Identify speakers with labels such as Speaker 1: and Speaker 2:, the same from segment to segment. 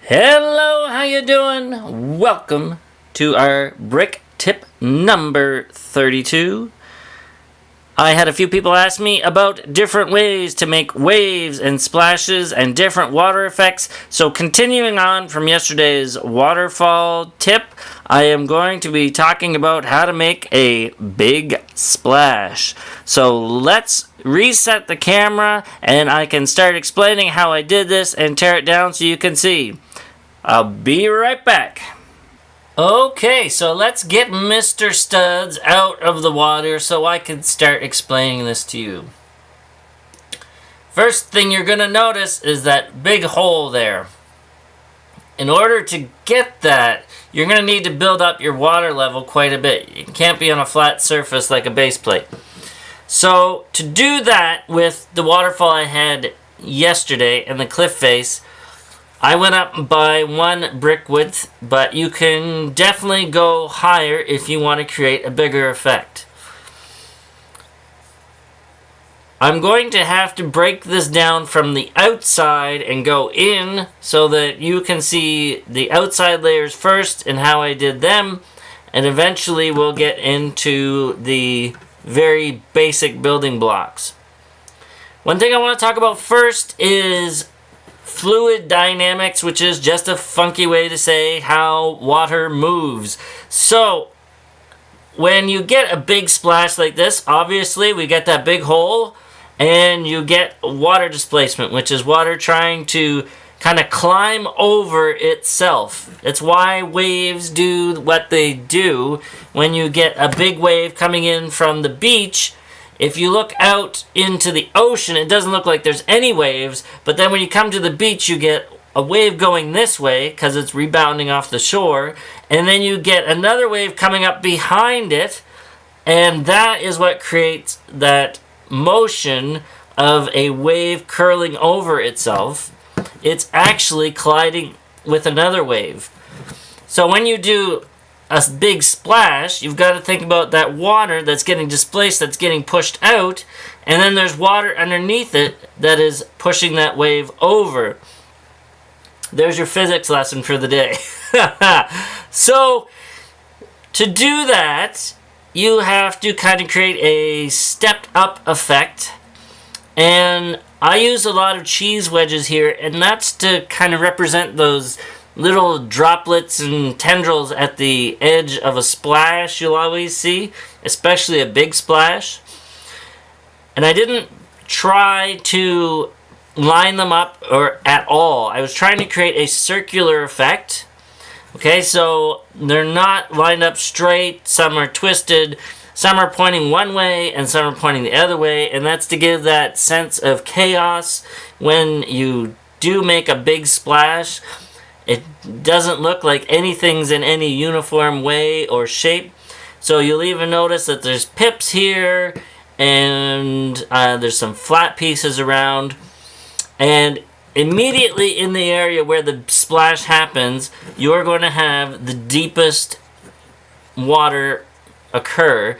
Speaker 1: Hello, how you doing? Welcome to our brick tip number 32. I had a few people ask me about different ways to make waves and splashes and different water effects. So continuing on from yesterday's waterfall tip, I am going to be talking about how to make a big splash. So let's reset the camera and I can start explaining how I did this and tear it down so you can see. I'll be right back. Okay, so let's get Mr. Studs out of the water so I can start explaining this to you. First thing you're going to notice is that big hole there. In order to get that, you're going to need to build up your water level quite a bit. It can't be on a flat surface like a base plate. So to do that with the waterfall I had yesterday and the cliff face, I went up by 1 brick width, but you can definitely go higher if you want to create a bigger effect. I'm going to have to break this down from the outside and go in so that you can see the outside layers first and how I did them, and eventually we'll get into the very basic building blocks. One thing I want to talk about first is fluid dynamics, which is just a funky way to say how water moves. So when you get a big splash like this, obviously we get that big hole and you get water displacement, which is water trying to kind of climb over itself. It's why waves do what they do. When you get a big wave coming in from the beach, if you look out into the ocean, it doesn't look like there's any waves, but then when you come to the beach, you get a wave going this way because it's rebounding off the shore, and then you get another wave coming up behind it, and that is what creates that motion of a wave curling over itself. It's actually colliding with another wave. So when you do a big splash, you've got to think about that water that's getting displaced, that's getting pushed out, and then there's water underneath it that is pushing that wave over. There's your physics lesson for the day. So to do that, you have to kind of create a stepped up effect, and I use a lot of cheese wedges here, and that's to kind of represent those little droplets and tendrils at the edge of a splash you'll always see, especially a big splash. And I didn't try to line them up or at all. I was trying to create a circular effect. Okay, so they're not lined up straight, some are twisted, some are pointing one way and some are pointing the other way, and that's to give that sense of chaos when you do make a big splash. It doesn't look like anything's in any uniform way or shape. So you'll even notice that there's pips here and there's some flat pieces around. And immediately in the area where the splash happens, you're going to have the deepest water occur.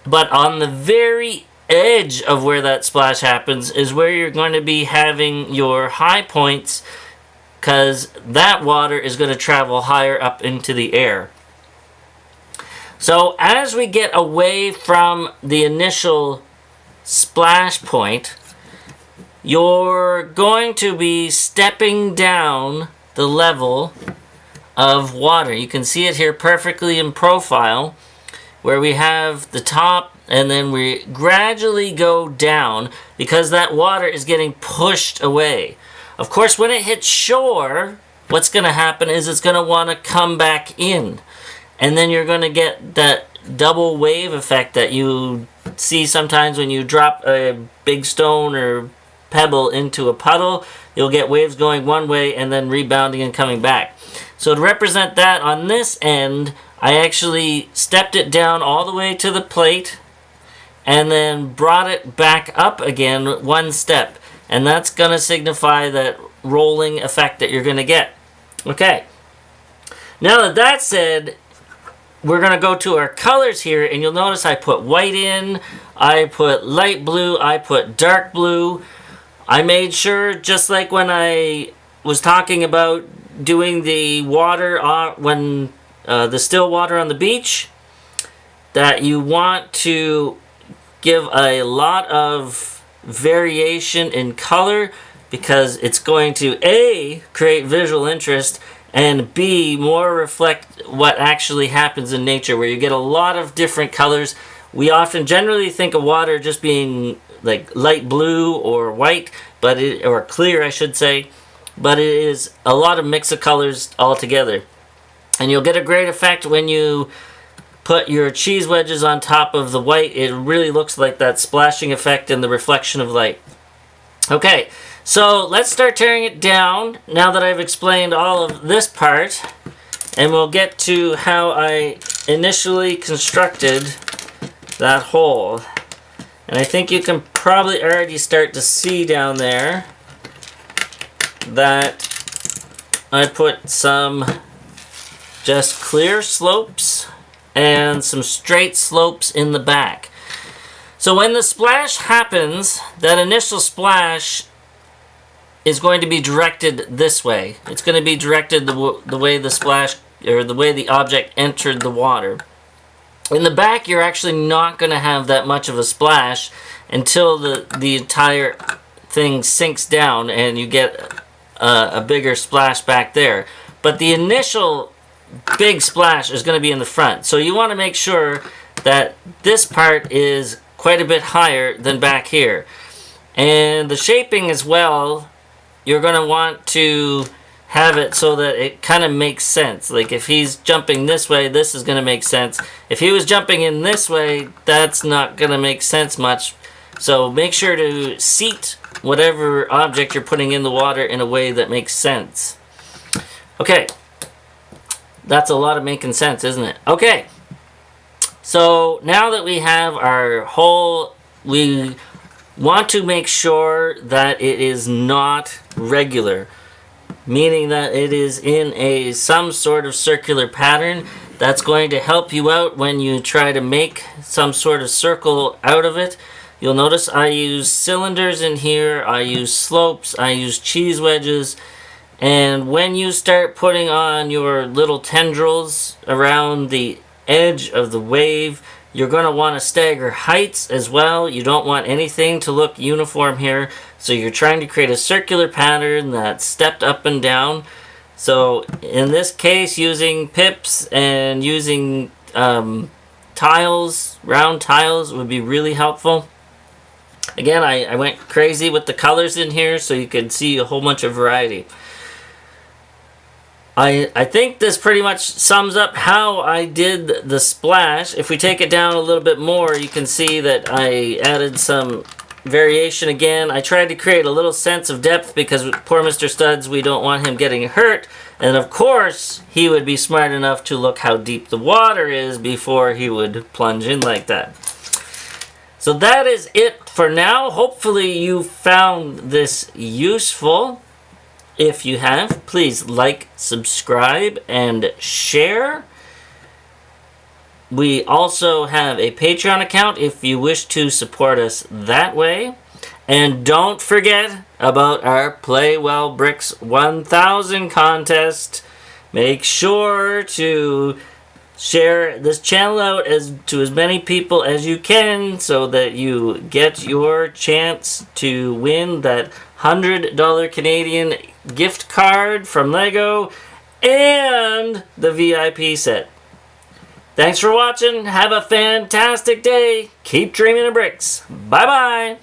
Speaker 1: But on the very edge of where that splash happens is where you're going to be having your high points, because that water is going to travel higher up into the air. So as we get away from the initial splash point, you're going to be stepping down the level of water. You can see it here perfectly in profile, where we have the top and then we gradually go down because that water is getting pushed away. Of course, when it hits shore, what's going to happen is it's going to want to come back in. And then you're going to get that double wave effect that you see sometimes when you drop a big stone or pebble into a puddle. You'll get waves going one way and then rebounding and coming back. So to represent that on this end, I actually stepped it down all the way to the plate and then brought it back up again one step. And that's going to signify that rolling effect that you're going to get. Okay. Now that that's said, we're going to go to our colors here, and you'll notice I put white in, I put light blue, I put dark blue. I made sure, just like when I was talking about doing the water when the still water on the beach, that you want to give a lot of variation in color, because it's going to A, create visual interest, and B, more reflect what actually happens in nature, where you get a lot of different colors. We often generally think of water just being like light blue or white, or clear, I should say, but it is a lot of mix of colors all together. And you'll get a great effect when you put your cheese wedges on top of the white. It really looks like that splashing effect and the reflection of light. Okay, so let's start tearing it down now that I've explained all of this part, and we'll get to how I initially constructed that hole. And I think you can probably already start to see down there that I put some just clear slopes and some straight slopes in the back. So when the splash happens, that initial splash is going to be directed this way. It's going to be directed the way the splash, or the way the object entered the water. In the back, you're actually not going to have that much of a splash until the entire thing sinks down and you get a bigger splash back there. But the initial big splash is going to be in the front. So you want to make sure that this part is quite a bit higher than back here. And the shaping as well, you're going to want to have it so that it kind of makes sense. Like if he's jumping this way, this is going to make sense. If he was jumping in this way, that's not going to make sense much. So make sure to seat whatever object you're putting in the water in a way that makes sense. Okay, that's a lot of making sense, isn't it? Okay, so now that we have our hole, we want to make sure that it is not regular, meaning that it is in some sort of circular pattern. That's going to help you out when you try to make some sort of circle out of it. You'll notice I use cylinders in here, I use slopes, I use cheese wedges, and when you start putting on your little tendrils around the edge of the wave, you're going to want to stagger heights as well. You don't want anything to look uniform here. So you're trying to create a circular pattern that's stepped up and down. So in this case, using pips and using tiles, round tiles, would be really helpful. Again, I went crazy with the colors in here so you could see a whole bunch of variety. I think this pretty much sums up how I did the splash. If we take it down a little bit more, you can see that I added some variation again. I tried to create a little sense of depth because poor Mr. Studs, we don't want him getting hurt. And of course, he would be smart enough to look how deep the water is before he would plunge in like that. So that is it for now. Hopefully you found this useful. If you have, please like, subscribe, and share. We also have a Patreon account if you wish to support us that way. And don't forget about our Play Well Bricks 1000 contest. Make sure to share this channel out to as many people as you can so that you get your chance to win that $100 Canadian gift card from Lego and the VIP set. Thanks for watching. Have a fantastic day. Keep dreaming of bricks. Bye-bye.